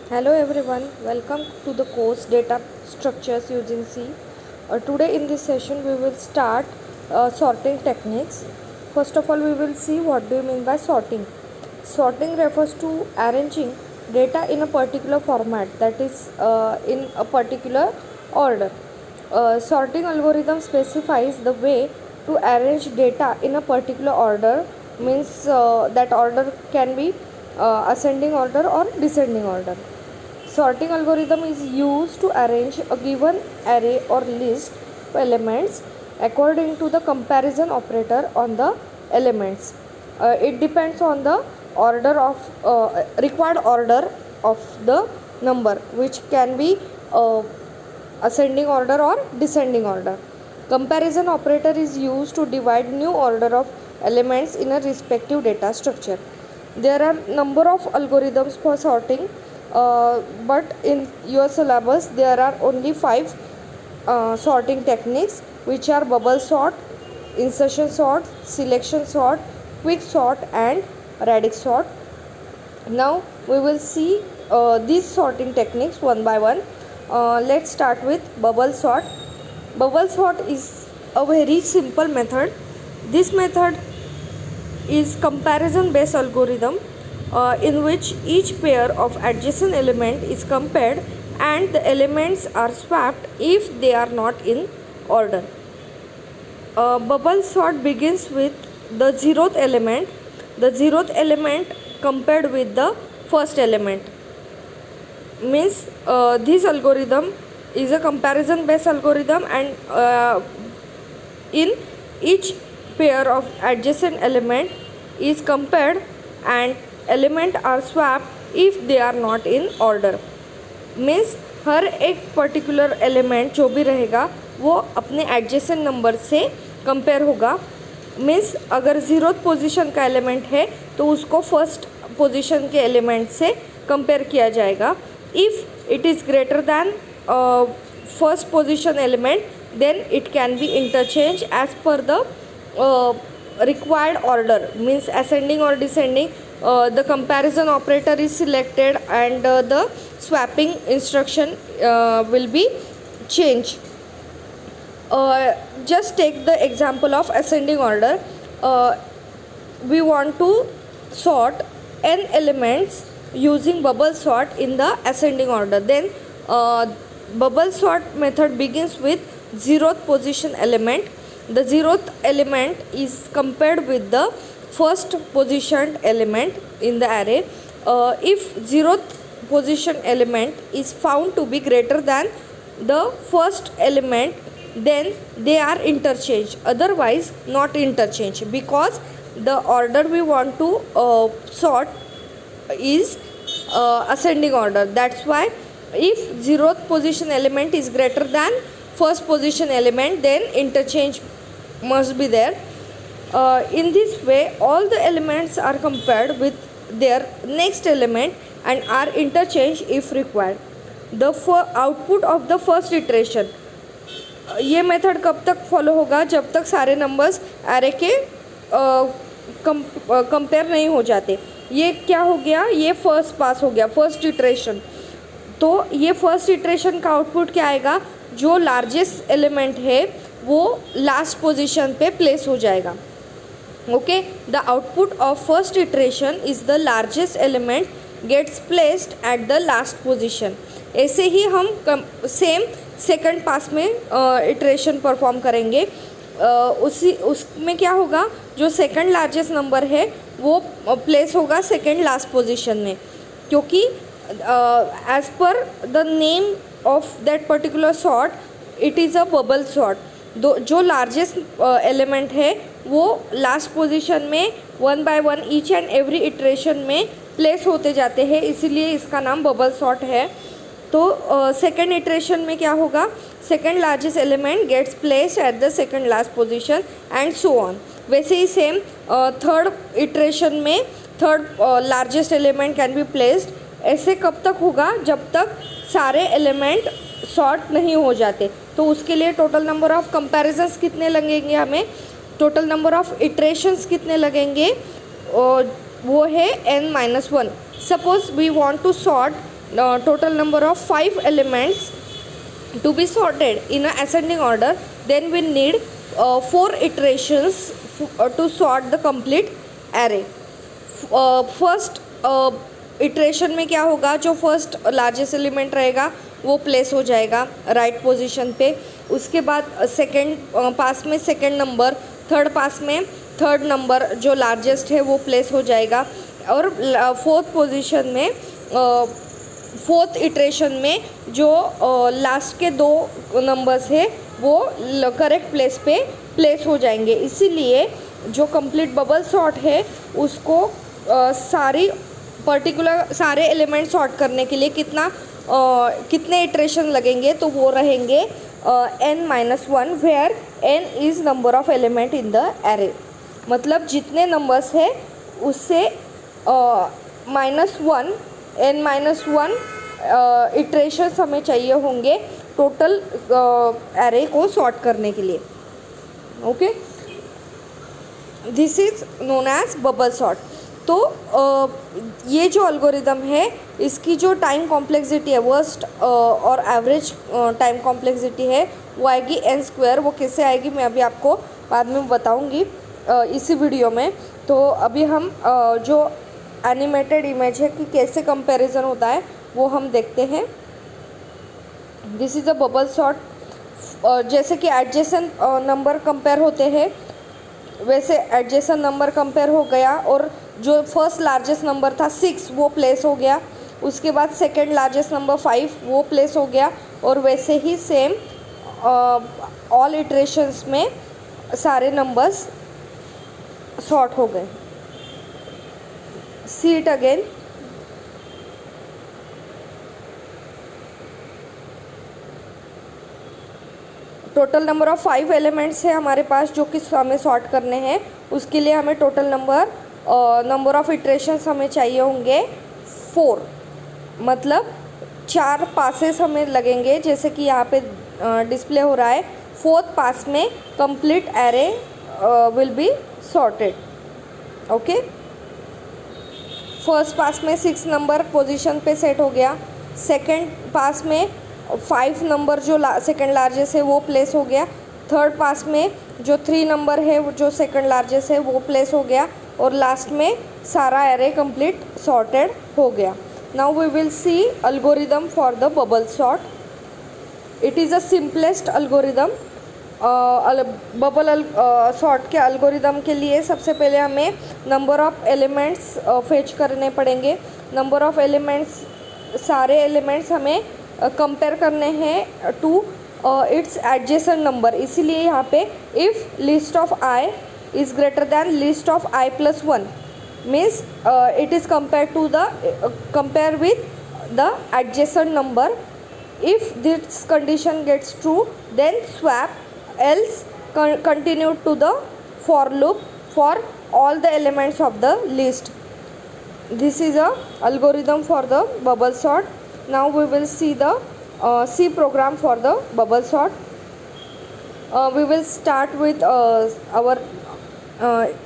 Hello everyone, welcome to the course Data Structures using C. Today in this session we will start sorting techniques. First of all we will see what do you mean by sorting. Sorting refers to arranging data in a particular format, that is in a particular order. Sorting algorithm specifies the way to arrange data in a particular order, means that order can be ascending order or descending order. Sorting algorithm is used to arrange a given array or list of elements according to the comparison operator on the elements. It depends on the order of required order of the number, which can be ascending order or descending order. Comparison operator is used to divide new order of elements in a respective data structure. There are number of algorithms for sorting, but in your syllabus there are only 5 sorting techniques, which are bubble sort, insertion sort, selection sort, quick sort and radix sort. Now we will see these sorting techniques one by one. Let's start with bubble sort. Bubble sort is a very simple method. This method is comparison based algorithm in which each pair of adjacent element is compared and the elements are swapped if they are not in order. Bubble sort begins with the zeroth element. The zeroth element compared with the first element, means this algorithm is a comparison based algorithm, and in each pair of adjacent element is compared and element are swapped if they are not in order. Means हर एक particular element जो भी रहेगा वो अपने adjacent number से compare होगा. Means अगर ज़ीरोथ पोजीशन का एलिमेंट है तो उसको फर्स्ट पोजीशन के एलिमेंट से कंपेयर किया जाएगा. If it is greater than first position element then it can be interchanged as per the required order, means ascending or descending. The comparison operator is selected and the swapping instruction will be changed. Just take the example of ascending order. We want to sort n elements using bubble sort in the ascending order. Then bubble sort method begins with zeroth position element. The zeroth element is compared with the first positioned element in the array. If zeroth position element is found to be greater than the first element, then they are interchanged, otherwise not interchanged, because the order we want to sort is ascending order. That's why if zeroth position element is greater than first position element, then interchange must be there. In this way all the elements are compared with their next element and are interchanged if required. The output of the first iteration, ये method कब तक follow होगा? जब तक सारे numbers array के compare नहीं हो जाते. ये क्या हो गया? ये फर्स्ट पास हो गया, फर्स्ट इटरेशन. तो ये फर्स्ट इटरेशन का आउटपुट क्या आएगा? जो लार्जेस्ट एलिमेंट है वो लास्ट पोजीशन पे प्लेस हो जाएगा. Okay, the output of first iteration is the largest element gets placed at the last position. ऐसे ही हम सेम सेकंड पास में इटरेशन परफॉर्म करेंगे. उसमें क्या होगा? जो सेकंड लार्जेस्ट नंबर है वो प्लेस होगा सेकंड लास्ट पोजीशन में, क्योंकि as per the name of that particular sort it is a bubble sort. जो लार्जेस्ट एलिमेंट है वो लास्ट पोजीशन में one by one each and every iteration में प्लेस होते जाते हैं, इसीलिए इसका नाम बबल सॉर्ट है. तो सेकेंड इटरेशन में क्या होगा? Second largest element gets placed at the second last position and so on. वैसे ही सेम थर्ड इटरेशन में third largest element can be placed. ऐसे कब तक होगा? जब तक सारे एलिमेंट सॉर्ट नहीं हो जाते. तो उसके लिए टोटल नंबर ऑफ कंपैरिजंस कितने लगेंगे हमें? टोटल नंबर ऑफ इटरेशंस कितने लगेंगे? वो है n-1. Suppose we want to sort total number of 5 elements to be sorted in a ascending order, then we need 4 iterations to sort the complete array. First iteration में क्या होगा, जो first largest element रहेगा वो place हो जाएगा right position पे. उसके बाद सेकंड पास में सेकंड नंबर, थर्ड पास में थर्ड नंबर जो लार्जेस्ट है वो प्लेस हो जाएगा. और फोर्थ पोजीशन में फोर्थ इटरेशन में जो लास्ट के 2 नंबर्स है वो करेक्ट प्लेस पे प्लेस हो जाएंगे. इसीलिए जो कंप्लीट बबल सॉर्ट है उसको सारे एलिमेंट सॉर्ट करने के लिए कितने इटरेशन लगेंगे, तो वो रहेंगे n-1 where n is number of element in the array. मतलब जितने नंबर्स है उससे -1 n-1 इटरेशंस हमें चाहिए होंगे टोटल एरे को सॉर्ट करने के लिए. Okay, this is known as bubble sort. तो ये जो एल्गोरिदम है इसकी जो टाइम कॉम्प्लेक्सिटी है, वर्स्ट और एवरेज टाइम कॉम्प्लेक्सिटी है वो आएगी n². वो कैसे आएगी मैं अभी आपको बाद में बताऊंगी इसी वीडियो में. तो अभी हम जो एनिमेटेड इमेज है कि कैसे कंपैरिजन होता है वो हम देखते हैं. This is a bubble sort. जैसे कि एडजेसेंट नंबर कंपेयर होते हैं वैसे एडजेसेंट नंबर कंपेयर हो गया और जो फर्स्ट लार्जेस्ट नंबर था 6 वो प्लेस हो गया. उसके बाद सेकंड लार्जेस्ट नंबर 5 वो प्लेस हो गया. और वैसे ही सेम ऑल इटरेशंस में सारे नंबर्स सॉर्ट हो गए. See it again. Total number of 5 elements है हमारे पास जो कि हमें सॉर्ट करने हैं. उसके लिए हमें टोटल नंबर ऑफ इटरेशंस हमें चाहिए होंगे 4. मतलब 4 पासेस हमें लगेंगे, जैसे कि यहाँ पे डिस्प्ले हो रहा है. फोर्थ पास में complete array will be sorted. Okay, first pass में 6 नंबर पोजीशन पे सेट हो गया. सेकंड पास में 5 नंबर जो सेकंड लार्जेस्ट है वो प्लेस हो गया. थर्ड पास में जो 3 नंबर है जो सेकंड लार्जेस्ट है वो प्लेस हो गया. और लास्ट में सारा एरे कंप्लीट सॉर्टेड हो गया. Now we will see algorithm for the bubble sort. It is a simplest algorithm. Bubble sort के अल्गोरिदम के लिए सबसे पहले हमें नंबर ऑफ़ एलिमेंट्स फेच करने पड़ेंगे. नंबर ऑफ़ एलिमेंट्स, सारे एलिमेंट्स हमें कंपेयर करने हैं टू इट्स एडजेसेंट नंबर. इसीलिए यहाँ पे if list of i is greater than list of i + 1 means it is compare with the adjacent number. If this condition gets true then swap, else continue to the for loop for all the elements of the list. This is a algorithm for the bubble sort. Now we will see the C program for the bubble sort. We will start with our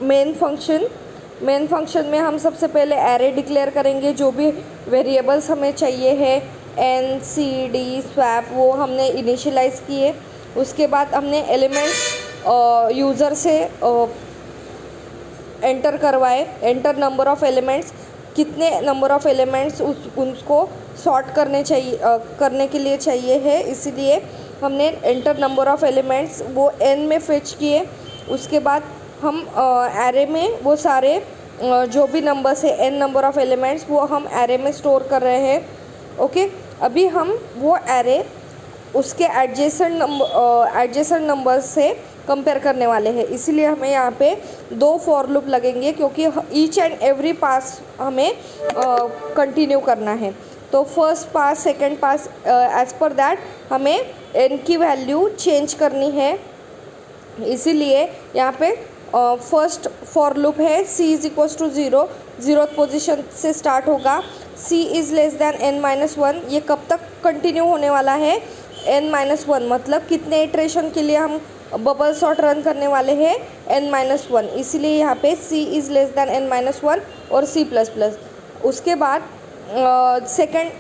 main function. Main function में हम सबसे पहले array declare करेंगे. जो भी variables हमें चाहिए है n, c, d, स्वैप वो हमने इनिशियलाइज़ किए. उसके बाद हमने एलिमेंट्स यूज़र से एंटर करवाए. एंटर नंबर ऑफ़ एलिमेंट्स, कितने नंबर ऑफ़ एलिमेंट्स उनको सॉर्ट करने के लिए चाहिए है, इसीलिए हमने एंटर नंबर ऑफ़ एलिमेंट्स वो n में फेच किए. उसके बाद हम एरे में वो सारे जो भी नंबर्स है n नंबर ऑफ़ एलिमेंट्स वो हम एरे में स्टोर कर रहे हैं. ओके, अभी हम वो एरे उसके एडजेसेंट नंबर से कंपेयर करने वाले हैं. इसीलिए हमें यहाँ पे 2 फॉर लूप लगेंगे क्योंकि ईच एंड एवरी पास हमें कंटिन्यू करना है. तो first pass, second pass, as per that हमें n की वैल्यू चेंज करनी है. इसीलिए यहाँ पे फर्स्ट फॉर लूप है c = 0. 0th पोजीशन से स्टार्ट होगा. c is less than n-1. ये कब तक कंटिन्यू होने वाला है? n-1. मतलब कितने इटरेशन के लिए हम बबल सॉर्ट रन करने वाले हैं? n-1. इसीलिए यहाँ पे c is less than n-1 और c++. उसके बाद सेकेंड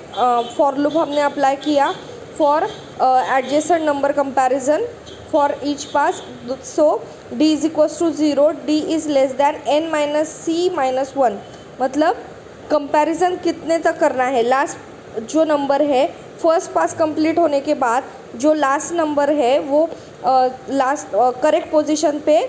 फॉर लूप हमने अप्लाई किया for adjacent number comparison for each pass. So d is equals to 0, d is less than n minus c minus 1. मतलब comparison कितने तक करना है, लास्ट जो नंबर है फर्स्ट पास कंप्लीट होने के बाद जो लास्ट नंबर है वो लास्ट करेक्ट पोजीशन पे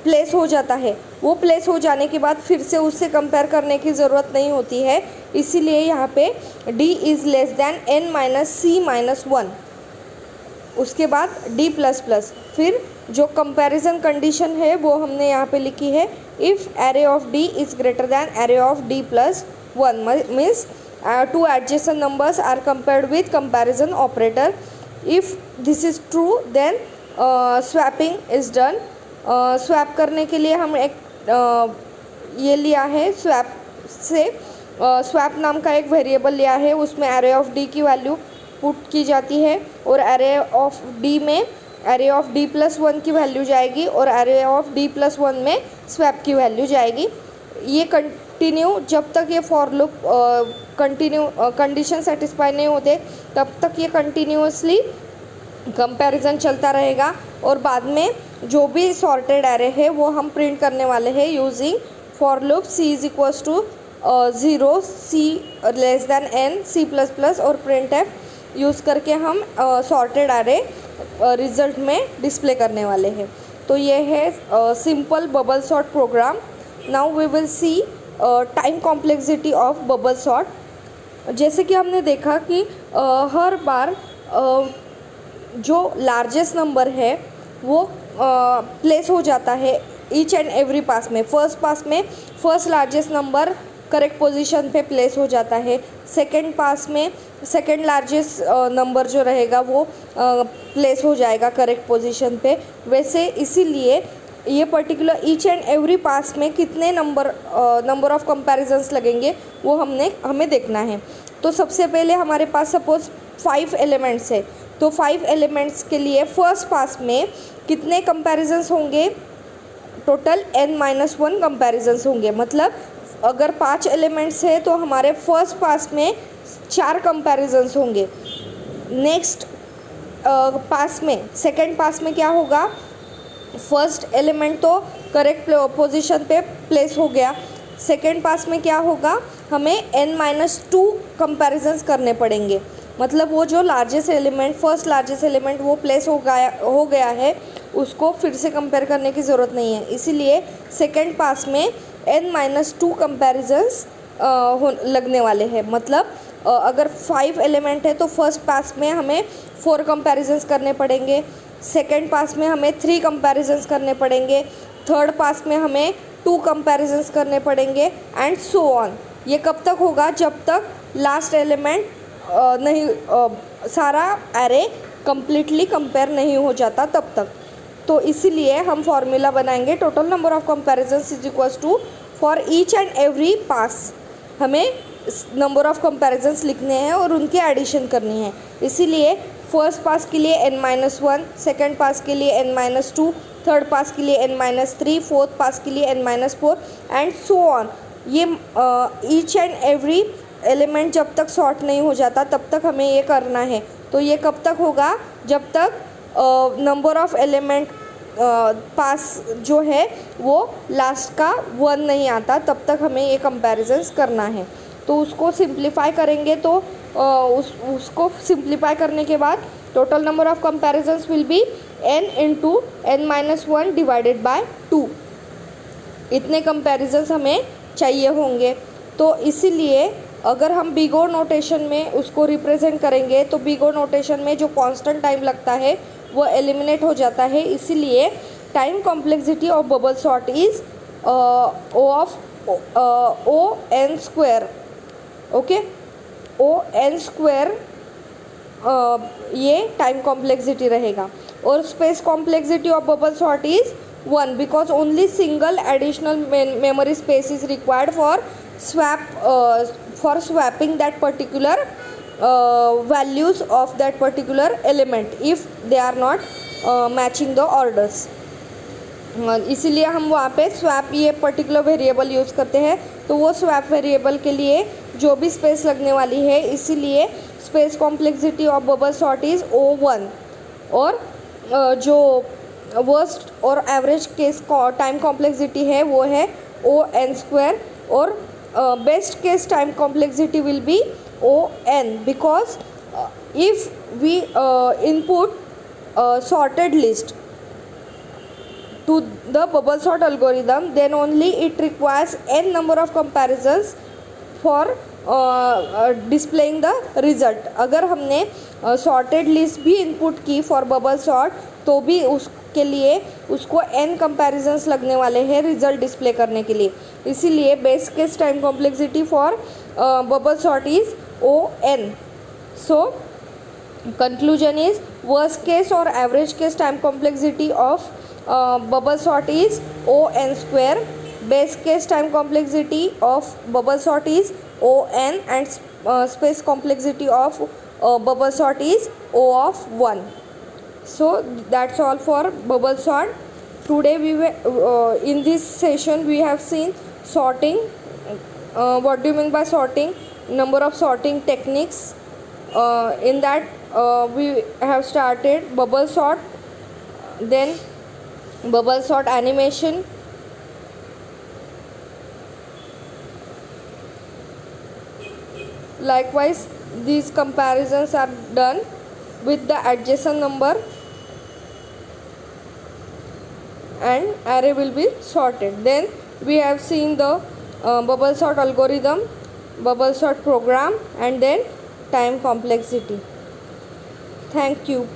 प्लेस हो जाता है. वो प्लेस हो जाने के बाद फिर से उससे कंपेयर करने की ज़रूरत नहीं होती है. इसीलिए यहाँ पे d is less than n minus c minus 1. उसके बाद d प्लस प्लस. फिर जो कंपैरिजन कंडीशन है वो हमने यहाँ पे लिखी है, if array of d is greater then array of d plus 1 means two adjacent numbers are compared with comparison operator. If this is true then swapping is done. Swap करने के लिए हम एक ये लिया है स्वैप से, स्वैप नाम का एक वेरिएबल लिया है, उसमें एरे ऑफ डी की वैल्यू पुट की जाती है और एरे ऑफ डी में एरे ऑफ डी प्लस 1 की वैल्यू जाएगी और एरे ऑफ डी प्लस 1 में स्वैप की वैल्यू जाएगी. ये कंटिन्यू जब तक ये for loop continue condition satisfy नहीं होते तब तक ये कंटिन्यूअसली कंपैरिजन चलता रहेगा. और बाद में जो भी सॉर्टेड एरे है वो हम प्रिंट करने वाले हैं using for loop c is equals to 0, c less than n, c plus plus और प्रिंट एफ यूज़ करके हम सॉर्टेड एरे रिजल्ट में डिस्प्ले करने वाले हैं. तो ये है simple bubble sort program. Now we will see time complexity of bubble sort. जैसे कि हमने देखा कि हर बार जो लार्जेस्ट नंबर है वो प्लेस हो जाता है ईच एंड एवरी पास में. फर्स्ट पास में first largest number correct position पे प्लेस हो जाता है. सेकंड पास में सेकंड लार्जेस्ट नंबर जो रहेगा वो प्लेस हो जाएगा करेक्ट पोजीशन पे. वैसे इसीलिए ये पर्टिकुलर ईच एंड एवरी पास में कितने नंबर ऑफ कंपैरिजन्स लगेंगे वो हमें देखना है. तो सबसे पहले हमारे पास सपोज 5 एलिमेंट्स है, तो 5 एलिमेंट्स के लिए फर्स्ट पास में कितने कंपैरिजन्स होंगे, टोटल n-1 कंपैरिजन्स होंगे. मतलब अगर 5 एलिमेंट्स है तो हमारे फर्स्ट पास में 4 कंपैरिजन्स होंगे. नेक्स्ट पास में सेकंड पास में क्या होगा, फर्स्ट एलिमेंट तो करेक्ट पोजीशन पे प्लेस हो गया. सेकंड पास में क्या होगा, हमें n-2 कंपैरिजन्स करने पड़ेंगे. मतलब वो जो largest element first largest element वो प्लेस हो गया है उसको फिर से कंपेयर करने की ज़रूरत नहीं है. इसीलिए सेकंड पास में n-2 कंपैरिजन्स लगने वाले हैं. मतलब अगर 5 एलिमेंट है तो फर्स्ट पास में हमें 4 कंपैरिजन्स करने पड़ेंगे, सेकंड पास में हमें 3 कंपैरिजन्स करने पड़ेंगे, थर्ड पास में हमें 2 कंपैरिजन्स करने पड़ेंगे एंड सो ऑन. ये कब तक होगा, जब तक लास्ट एलिमेंट नहीं सारा एरे कम्प्लीटली कंपेयर नहीं हो जाता तब तक. तो इसीलिए हम फॉर्मूला बनाएंगे total number of comparisons is equals to for each and every pass हमें नंबर ऑफ कंपैरिजन्स लिखने हैं और उनकी एडिशन करनी है. इसीलिए फर्स्ट पास के लिए n-1, सेकंड पास के लिए n-2, थर्ड पास के लिए n-3, फोर्थ पास के लिए n-4 एंड सो ऑन. ये ईच एंड एवरी एलिमेंट जब तक सॉर्ट नहीं हो जाता तब तक हमें ये करना है. तो ये कब तक होगा, जब तक नंबर ऑफ एलिमेंट पास जो है वो लास्ट का 1 नहीं आता तब तक हमें ये कंपैरिजन्स करना है. तो उसको सिंप्लीफाई करेंगे तो उसको सिंप्लीफाई करने के बाद total number of comparisons will be n into n-1 divided by 2. इतने कंपैरिजन्स हमें चाहिए होंगे. तो इसीलिए अगर हम बिग ओ नोटेशन में उसको रिप्रेजेंट करेंगे तो बिग ओ नोटेशन में जो कांस्टेंट टाइम लगता है वो एलिमिनेट हो जाता है. इसीलिए time complexity of bubble sort is O n square. Okay, O n square ये टाइम कॉम्प्लेक्सिटी रहेगा. और space complexity of bubble sort is 1 because only single additional memory space is required for swapping that particular values of that particular element if they are not matching the orders. इसीलिए हम वहाँ पे swap ये particular variable use करते हैं. तो वो swap variable के लिए जो भी स्पेस लगने वाली है, इसीलिए space complexity of bubble sort is O1। और जो वर्स्ट और एवरेज केस टाइम कॉम्प्लेक्सिटी है वो है ON²। और best case time complexity will be ON, because if we input sorted list to the bubble sort algorithm, then only it requires n number of comparisons for displaying the result। अगर हमने sorted list भी input की for bubble sort, तो भी उसके लिए उसको n comparisons लगने वाले हैं result display करने के लिए। इसीलिए best case time complexity for bubble sort is ON। So conclusion is worst case or average case time complexity of bubble sort is ON², best case time complexity of bubble sort is ON, and space complexity of bubble sort is O(1). So that's all for bubble sort. Today we were in this session we have seen sorting. What do you mean by sorting? Number of sorting techniques. In that we have started bubble sort, then bubble sort animation, likewise these comparisons are done with the adjacent number and array will be sorted. Then we have seen the bubble sort algorithm, bubble sort program, and then time complexity. Thank you.